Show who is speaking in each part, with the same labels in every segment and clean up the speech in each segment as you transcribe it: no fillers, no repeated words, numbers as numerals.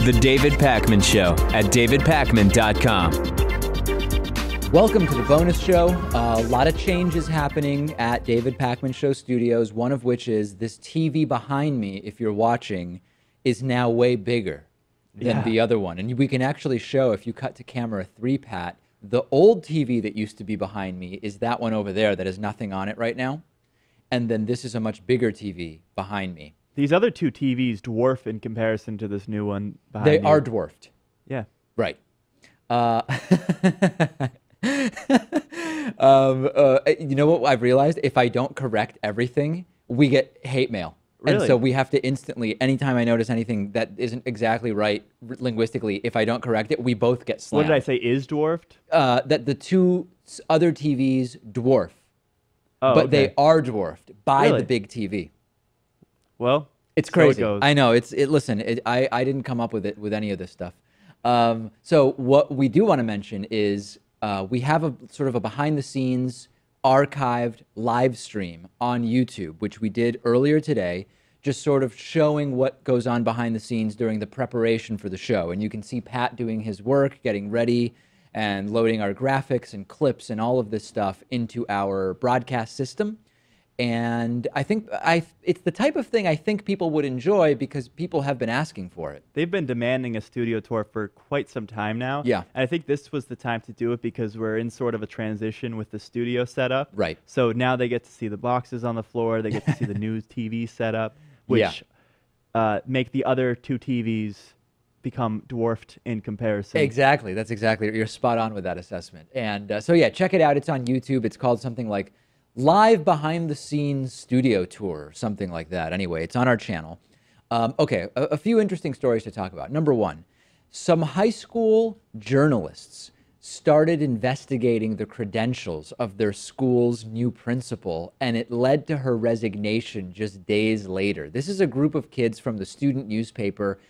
Speaker 1: The David Pakman Show at davidpakman.com.
Speaker 2: Welcome to the bonus show. A lot of changes happening at David Pakman Show Studios, one of which is this TV behind me, if you're watching, is now way bigger than the other one. And we can actually show, if you cut to camera 3, Pat, the old TV that used to be behind me is that one over there that has nothing on it right now. And then this is a much bigger TV behind me.
Speaker 3: These other two TVs dwarf in comparison to this new one behind
Speaker 2: They
Speaker 3: you.
Speaker 2: are dwarfed.
Speaker 3: Yeah.
Speaker 2: Right. You know what I've realized? If I don't correct everything, we get hate mail.
Speaker 3: Really?
Speaker 2: And so we have to instantly, anytime I notice anything that isn't exactly right linguistically, if I don't correct it, we both get slammed.
Speaker 3: What did I say? Is dwarfed?
Speaker 2: That the two other TVs dwarf.
Speaker 3: Oh,
Speaker 2: but
Speaker 3: okay.
Speaker 2: they are dwarfed by
Speaker 3: Really?
Speaker 2: the big TV.
Speaker 3: Well,
Speaker 2: It's
Speaker 3: so
Speaker 2: crazy.
Speaker 3: it goes.
Speaker 2: I know. Listen, I didn't come up with it with any of this stuff. So what we do want to mention is we have a sort of a behind the scenes archived live stream on YouTube, which we did earlier today, just sort of showing what goes on behind the scenes during the preparation for the show. And you can see Pat doing his work, getting ready and loading our graphics and clips and all of this stuff into our broadcast system. And I think it's the type of thing I think people would enjoy because people have been asking for it.
Speaker 3: They've been demanding a studio tour for quite some time now.
Speaker 2: Yeah.
Speaker 3: And I think this was the time to do it because we're in sort of a transition with the studio setup.
Speaker 2: Right.
Speaker 3: So now they get to see the boxes on the floor. They get to see the new TV setup, which make the other two TVs become dwarfed in comparison.
Speaker 2: Exactly. That's exactly. You're spot on with that assessment. And so, yeah, check it out. It's on YouTube. It's called something like Live Behind the Scenes Studio Tour, something like that. Anyway, it's on our channel. Okay, a few interesting stories to talk about. Number one, some high school journalists started investigating the credentials of their school's new principal, and it led to her resignation just days later. This is a group of kids from the student newspaper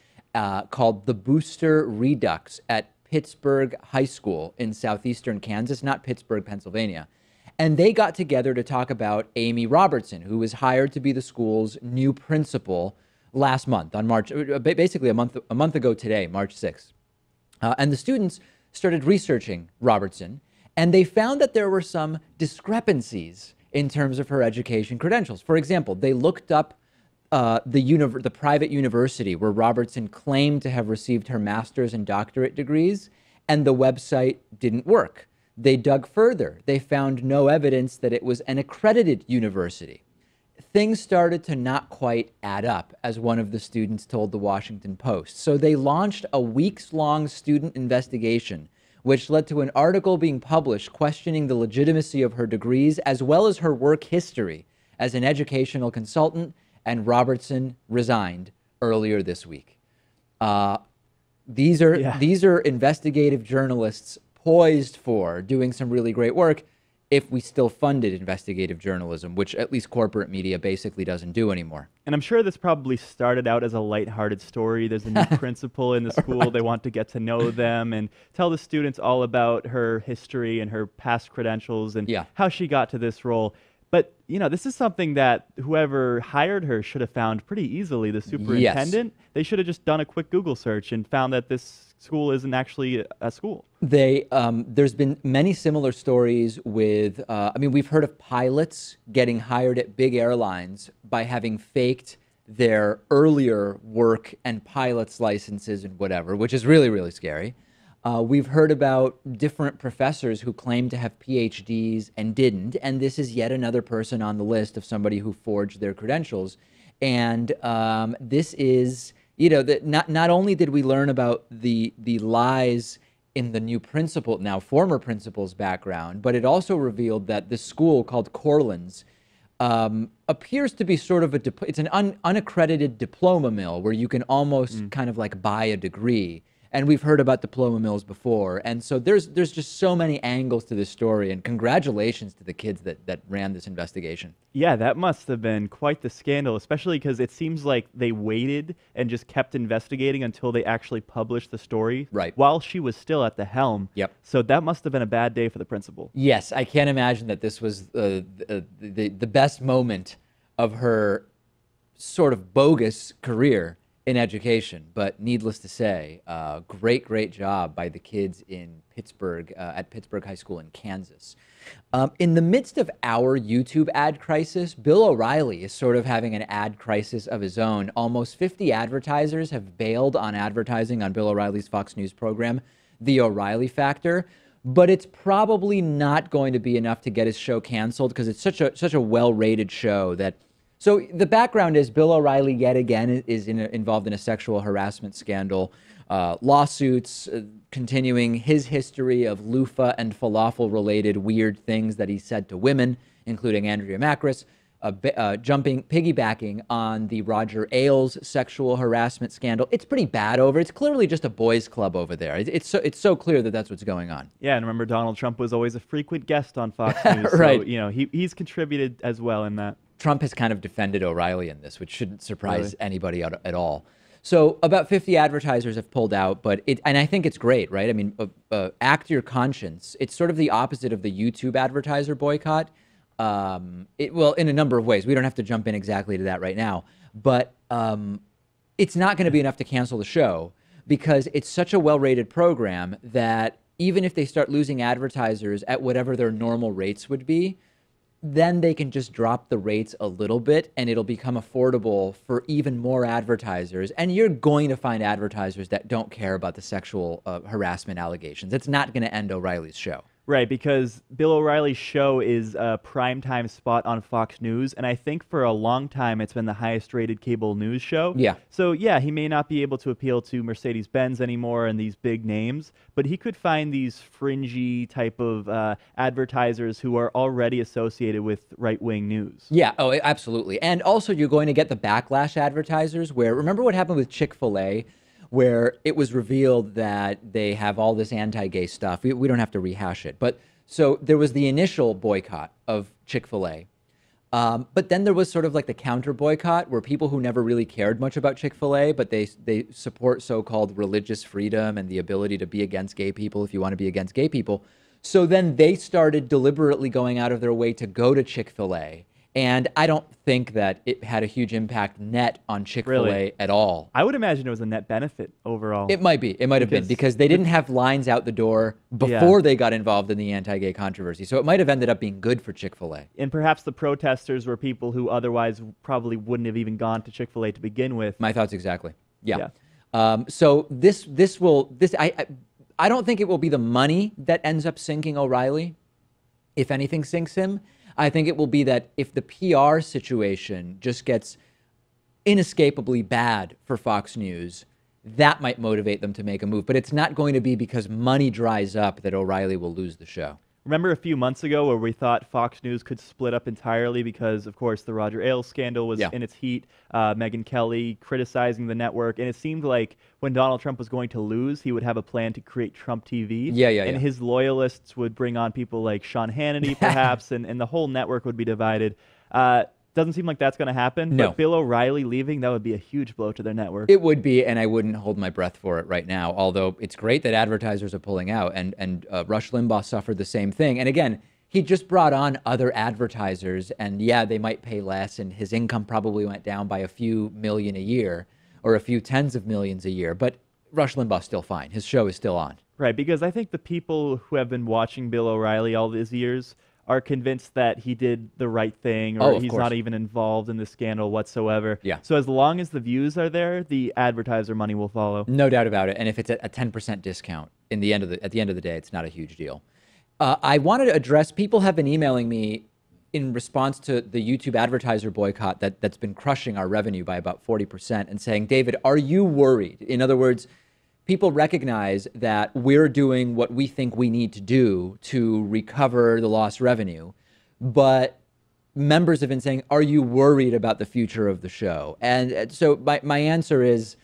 Speaker 2: called the Booster Redux at Pittsburgh High School in southeastern Kansas, not Pittsburgh, Pennsylvania. And they got together to talk about Amy Robertson, who was hired to be the school's new principal last month on March, basically a month ago today, March 6th. And the students started researching Robertson, and they found that there were some discrepancies in terms of her education credentials. For example, they looked up the private university where Robertson claimed to have received her master's and doctorate degrees, and the website didn't work. They dug further. They found no evidence that it was an accredited university. Things started to not quite add up, as one of the students told the Washington Post. So they launched a weeks-long student investigation, which led to an article being published questioning the legitimacy of her degrees, as well as her work history as an educational consultant, and Robertson resigned earlier this week. These are investigative journalists poised for doing some really great work if we still funded investigative journalism, which at least corporate media basically doesn't do anymore.
Speaker 3: And I'm sure this probably started out as a lighthearted story. There's a new principal in the school. Right. They want to get to know them and tell the students all about her history and her past credentials and how she got to this role. But, you know, this is something that whoever hired her should have found pretty easily, the superintendent. Yes. They should have just done a quick Google search and found that this school isn't actually a school.
Speaker 2: There's been many similar stories with, we've heard of pilots getting hired at big airlines by having faked their earlier work and pilot's licenses and whatever, which is really, really scary. We've heard about different professors who claim to have PhDs and didn't, and this is yet another person on the list of somebody who forged their credentials. And this is, not only did we learn about the lies in the new principal, now former principal's background, but it also revealed that the school called Cortland's appears to be sort of it's an unaccredited diploma mill where you can almost kind of like buy a degree. And we've heard about diploma mills before. And so there's just so many angles to this story. And congratulations to the kids that ran this investigation.
Speaker 3: Yeah, that must have been quite the scandal, especially because it seems like they waited and just kept investigating until they actually published the story.
Speaker 2: Right.
Speaker 3: While she was still at the helm.
Speaker 2: Yep.
Speaker 3: So that must have been a bad day for the principal.
Speaker 2: Yes, I can't imagine that this was the best moment of her sort of bogus career in education. But needless to say, great job by the kids in Pittsburgh, at Pittsburgh High School in Kansas. In the midst of our YouTube ad crisis, Bill O'Reilly is sort of having an ad crisis of his own. Almost 50 advertisers have bailed on advertising on Bill O'Reilly's Fox News program, The O'Reilly Factor. But it's probably not going to be enough to get his show canceled because it's such a well-rated show that. So the background is Bill O'Reilly yet again is involved in a sexual harassment scandal, lawsuits, continuing his history of loofah and falafel-related weird things that he said to women, including Andrea Macris, piggybacking on the Roger Ailes sexual harassment scandal. It's pretty bad over. It's clearly just a boys' club over there. It's so clear that that's what's going on.
Speaker 3: Yeah, and remember Donald Trump was always a frequent guest on Fox News,
Speaker 2: right?
Speaker 3: So, you know, he's contributed as well in that.
Speaker 2: Trump has kind of defended O'Reilly in this, which shouldn't surprise anybody at all. So about 50 advertisers have pulled out, and I think it's great, right? I mean, act your conscience. It's sort of the opposite of the YouTube advertiser boycott. Well, in a number of ways. We don't have to jump in exactly to that right now, but it's not going to be enough to cancel the show because it's such a well-rated program that even if they start losing advertisers at whatever their normal rates would be, then they can just drop the rates a little bit and it'll become affordable for even more advertisers. And you're going to find advertisers that don't care about the sexual harassment allegations. It's not going to end O'Reilly's show.
Speaker 3: Right, because Bill O'Reilly's show is a primetime spot on Fox News, and I think for a long time it's been the highest-rated cable news show.
Speaker 2: Yeah.
Speaker 3: So, yeah, he may not be able to appeal to Mercedes-Benz anymore and these big names, but he could find these fringy type of advertisers who are already associated with right-wing news.
Speaker 2: Yeah, oh, absolutely. And also you're going to get the backlash advertisers where, remember what happened with Chick-fil-A? Where it was revealed that they have all this anti-gay stuff. We don't have to rehash it. But so there was the initial boycott of Chick-fil-A. But then there was sort of like the counter boycott where people who never really cared much about Chick-fil-A, but they support so-called religious freedom and the ability to be against gay people if you want to be against gay people. So then they started deliberately going out of their way to go to Chick-fil-A. And I don't think that it had a huge impact net on Chick-fil-A at all.
Speaker 3: I would imagine it was a net benefit overall.
Speaker 2: It might be. It might have been because they didn't have lines out the door before they got involved in the anti-gay controversy. So it might have ended up being good for Chick-fil-A.
Speaker 3: And perhaps the protesters were people who otherwise probably wouldn't have even gone to Chick-fil-A to begin with.
Speaker 2: My thoughts exactly. Yeah. So I don't think it will be the money that ends up sinking O'Reilly. If anything sinks him, I think it will be that if the PR situation just gets inescapably bad for Fox News, that might motivate them to make a move. But it's not going to be because money dries up that O'Reilly will lose the show.
Speaker 3: Remember a few months ago where we thought Fox News could split up entirely because, of course, the Roger Ailes scandal was in its heat, Megyn Kelly criticizing the network, and it seemed like when Donald Trump was going to lose, he would have a plan to create Trump TV, and his loyalists would bring on people like Sean Hannity, perhaps, and the whole network would be divided. Doesn't seem like that's going to happen.
Speaker 2: No.
Speaker 3: But Bill O'Reilly leaving, that would be a huge blow to their network.
Speaker 2: It would be, and I wouldn't hold my breath for it right now, although it's great that advertisers are pulling out, and Rush Limbaugh suffered the same thing. And again, he just brought on other advertisers, and yeah, they might pay less, and his income probably went down by a few million a year, or a few tens of millions a year, but Rush Limbaugh's still fine. His show is still on.
Speaker 3: Right, because I think the people who have been watching Bill O'Reilly all these years are convinced that he did the right thing, or he's not even involved in the scandal whatsoever.
Speaker 2: Yeah.
Speaker 3: So as long as the views are there, the advertiser money will follow.
Speaker 2: No doubt about it. And if it's a 10% discount at the end of the day, it's not a huge deal. I wanted to address, people have been emailing me in response to the YouTube advertiser boycott that's been crushing our revenue by about 40% and saying, David, are you worried? In other words, people recognize that we're doing what we think we need to do to recover the lost revenue. But members have been saying, are you worried about the future of the show? And so my answer is,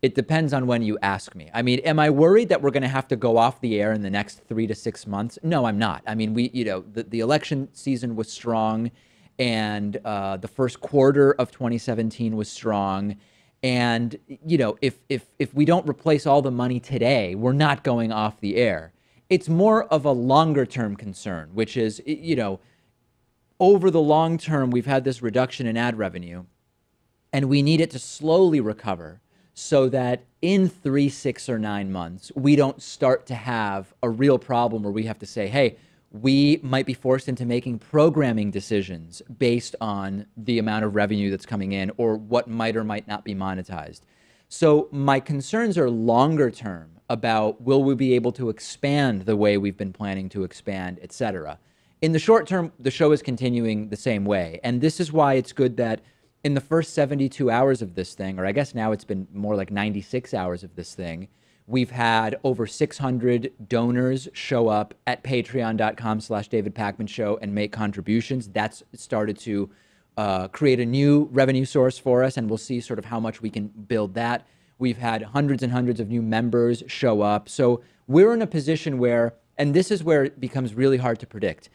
Speaker 2: it depends on when you ask me. I mean, am I worried that we're going to have to go off the air in the next 3 to 6 months? No, I'm not. I mean, the election season was strong, and the first quarter of 2017 was strong. And, if we don't replace all the money today, we're not going off the air. It's more of a longer term concern, which is, over the long term, we've had this reduction in ad revenue, and we need it to slowly recover so that in 3, 6, or 9 months, we don't start to have a real problem where we have to say, hey, we might be forced into making programming decisions based on the amount of revenue that's coming in or what might or might not be monetized. So my concerns are longer term about will we be able to expand the way we've been planning to expand, et cetera. In the short term, the show is continuing the same way. And this is why it's good that in the first 72 hours of this thing, or I guess now it's been more like 96 hours of this thing, we've had over 600 donors show up at patreon.com/David Pakman Show and make contributions. That's started to create a new revenue source for us, and we'll see sort of how much we can build that. We've had hundreds and hundreds of new members show up. So we're in a position where, and this is where it becomes really hard to predict.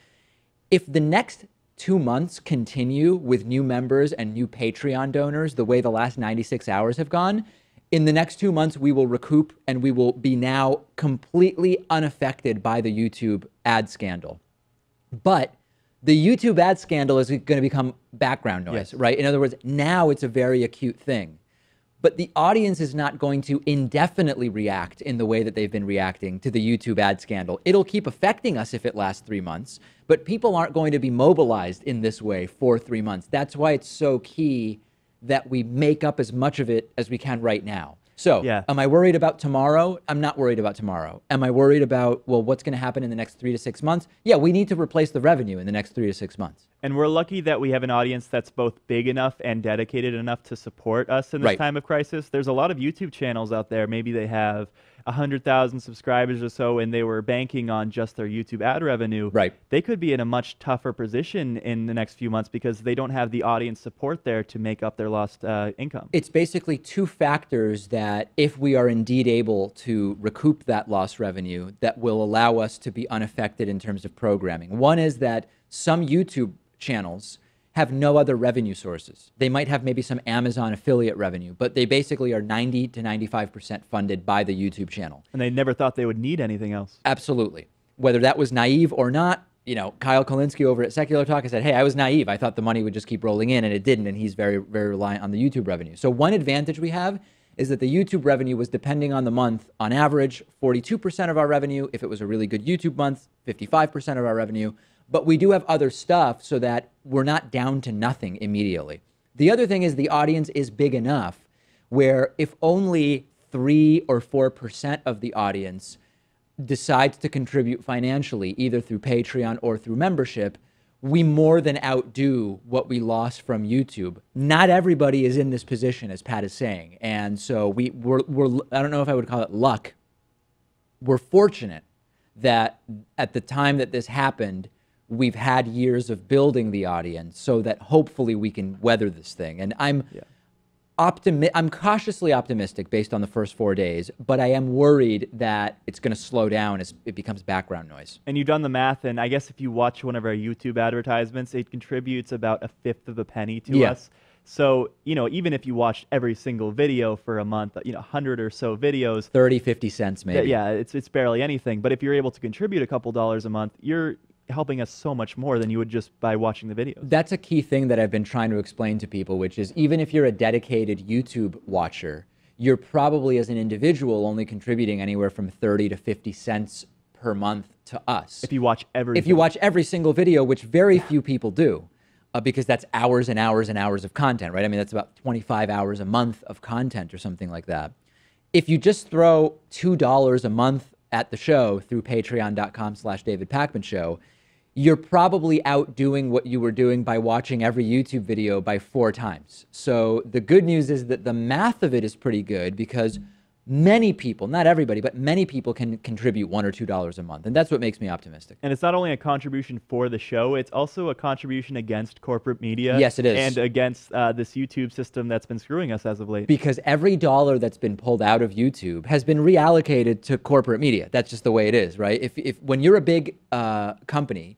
Speaker 2: If the next 2 months continue with new members and new Patreon donors the way the last 96 hours have gone, in the next 2 months, we will recoup and we will be now completely unaffected by the YouTube ad scandal. But the YouTube ad scandal is going to become background noise, right? In other words, now it's a very acute thing. But the audience is not going to indefinitely react in the way that they've been reacting to the YouTube ad scandal. It'll keep affecting us if it lasts 3 months, but people aren't going to be mobilized in this way for 3 months. That's why it's so key that we make up as much of it as we can right now. So am I worried about tomorrow? I'm not worried about tomorrow. Am I worried about, well, what's going to happen in the next 3 to 6 months? Yeah, we need to replace the revenue in the next 3 to 6 months.
Speaker 3: And we're lucky that we have an audience that's both big enough and dedicated enough to support us in this time of crisis. There's a lot of YouTube channels out there. Maybe they have 100,000 subscribers or so, and they were banking on just their YouTube ad revenue. They could be in a much tougher position in the next few months because they don't have the audience support there to make up their lost income.
Speaker 2: It's basically two factors that, if we are indeed able to recoup that lost revenue, that will allow us to be unaffected in terms of programming. One is that some YouTube channels have no other revenue sources. They might have maybe some Amazon affiliate revenue, but they basically are 90 to 95% funded by the YouTube channel.
Speaker 3: And they never thought they would need anything else.
Speaker 2: Absolutely. Whether that was naive or not, you know, Kyle Kolinsky over at Secular Talk has said, hey, I was naive. I thought the money would just keep rolling in, and it didn't, and he's very, very reliant on the YouTube revenue. So one advantage we have is that the YouTube revenue was, depending on the month, on average, 42% of our revenue. If it was a really good YouTube month, 55% of our revenue. But we do have other stuff so that we're not down to nothing immediately. The other thing is the audience is big enough where if only 3 or 4% of the audience decides to contribute financially, either through Patreon or through membership, we more than outdo what we lost from YouTube. Not everybody is in this position, as Pat is saying. And so we're I don't know if I would call it luck. We're fortunate that at the time that this happened, we've had years of building the audience so that hopefully we can weather this thing. And I'm cautiously optimistic based on the first 4 days, but I am worried that it's going to slow down as it becomes background noise.
Speaker 3: And you've done the math, and I guess if you watch one of our YouTube advertisements, it contributes about 1/5 of a penny to us. So, you know, even if you watched every single video for a month, you know, 100 or so videos.
Speaker 2: 30, 50 cents maybe.
Speaker 3: Yeah, it's barely anything. But if you're able to contribute a couple dollars a month, you're helping us so much more than you would just by watching the videos.
Speaker 2: That's a key thing that I've been trying to explain to people, which is even if you're a dedicated YouTube watcher, you're probably as an individual only contributing anywhere from 30 to 50 cents per month to us.
Speaker 3: If you watch
Speaker 2: every single video, which very few people do, because that's hours and hours and hours of content, right? I mean, that's about 25 hours a month of content or something like that. If you just throw $2 a month at the show through patreon.com/David Pakman Show, you're probably outdoing what you were doing by watching every YouTube video by 4 times. So the good news is that the math of it is pretty good because many people, not everybody, but many people can contribute $1 or $2 a month. And that's what makes me optimistic.
Speaker 3: And it's not only a contribution for the show, it's also a contribution against corporate media.
Speaker 2: Yes, it is.
Speaker 3: And against this YouTube system that's been screwing us as of late.
Speaker 2: Because every dollar that's been pulled out of YouTube has been reallocated to corporate media. That's just the way it is, right? If when you're a big company,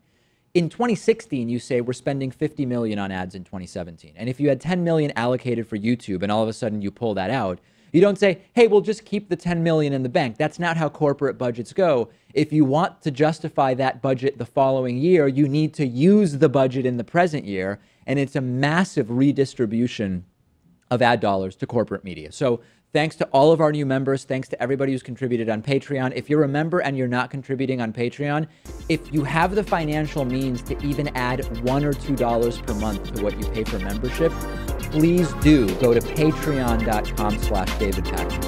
Speaker 2: in 2016, you say we're spending $50 million on ads in 2017. And if you had $10 million allocated for YouTube and all of a sudden you pull that out, you don't say, hey, we'll just keep the $10 million in the bank. That's not how corporate budgets go. If you want to justify that budget the following year, you need to use the budget in the present year. And it's a massive redistribution of ad dollars to corporate media. So Thanks to all of our new members. Thanks to everybody who's contributed on Patreon. If you're a member and you're not contributing on Patreon, if you have the financial means to even add $1 or $2 per month to what you pay for membership, please do go to patreon.com/David Pakman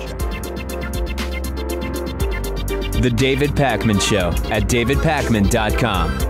Speaker 2: Show.
Speaker 1: The David Pakman Show at davidpakman.com.